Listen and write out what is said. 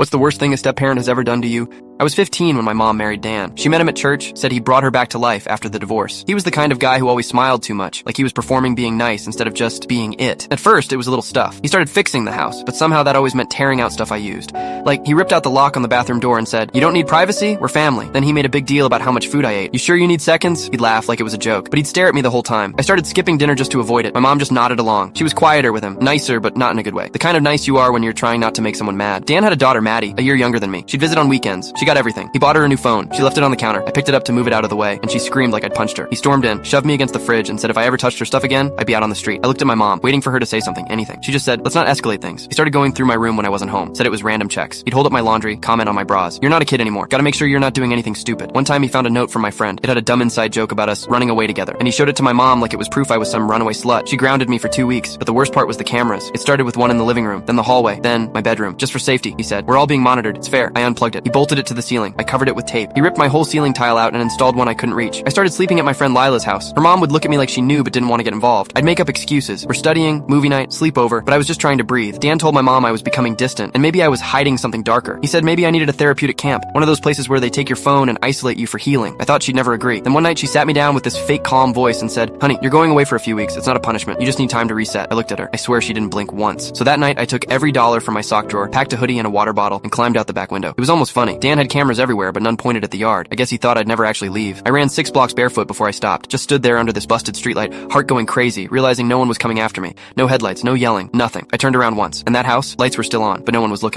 What's the worst thing a step-parent has ever done to you? I was 15 when my mom married Dan. She met him at church, said he brought her back to life after the divorce. He was the kind of guy who always smiled too much, like he was performing being nice instead of just being it. At first, it was a little stuff. He started fixing the house, but somehow that always meant tearing out stuff I used. Like, he ripped out the lock on the bathroom door and said, "You don't need privacy? We're family." Then he made a big deal about how much food I ate. "You sure you need seconds?" He'd laugh like it was a joke, but he'd stare at me the whole time. I started skipping dinner just to avoid it. My mom just nodded along. She was quieter with him, nicer, but not in a good way. The kind of nice you are when you're trying not to make someone mad. Dan had a daughter, Maddie, a year younger than me. She'd visit on weekends. She got everything. He bought her a new phone. She left it on the counter. I picked it up to move it out of the way, and she screamed like I'd punched her. He stormed in, shoved me against the fridge, and said if I ever touched her stuff again, I'd be out on the street. I looked at my mom, waiting for her to say something, anything. She just said, "Let's not escalate things." He started going through my room when I wasn't home. Said it was random checks. He'd hold up my laundry, comment on my bras. "You're not a kid anymore. Gotta make sure you're not doing anything stupid." One time he found a note from my friend. It had a dumb inside joke about us running away together, and he showed it to my mom like it was proof I was some runaway slut. She grounded me for 2 weeks, but the worst part was the cameras. It started with one in the living room, then the hallway, then my bedroom. "Just for safety," he said. "We're all being monitored. It's fair." I unplugged it. He bolted it to the ceiling. I covered it with tape. He ripped my whole ceiling tile out and installed one I couldn't reach. I started sleeping at my friend Lila's house. Her mom would look at me like she knew but didn't want to get involved. I'd make up excuses. We're studying, movie night, sleepover, but I was just trying to breathe. Dan told my mom I was becoming distant, and maybe I was hiding something darker. He said maybe I needed a therapeutic camp, one of those places where they take your phone and isolate you for healing. I thought she'd never agree. Then one night she sat me down with this fake calm voice and said, "Honey, you're going away for a few weeks. It's not a punishment. You just need time to reset." I looked at her. I swear she didn't blink once. So that night I took every dollar from my sock drawer, packed a hoodie and a water bottle, and climbed out the back window. It was almost funny. Dan had cameras everywhere, but none pointed at the yard. I guess he thought I'd never actually leave. I ran 6 blocks barefoot before I stopped. Just stood there under this busted streetlight, heart going crazy, realizing no one was coming after me. No headlights, no yelling, nothing. I turned around once, and that house, lights were still on, but no one was looking.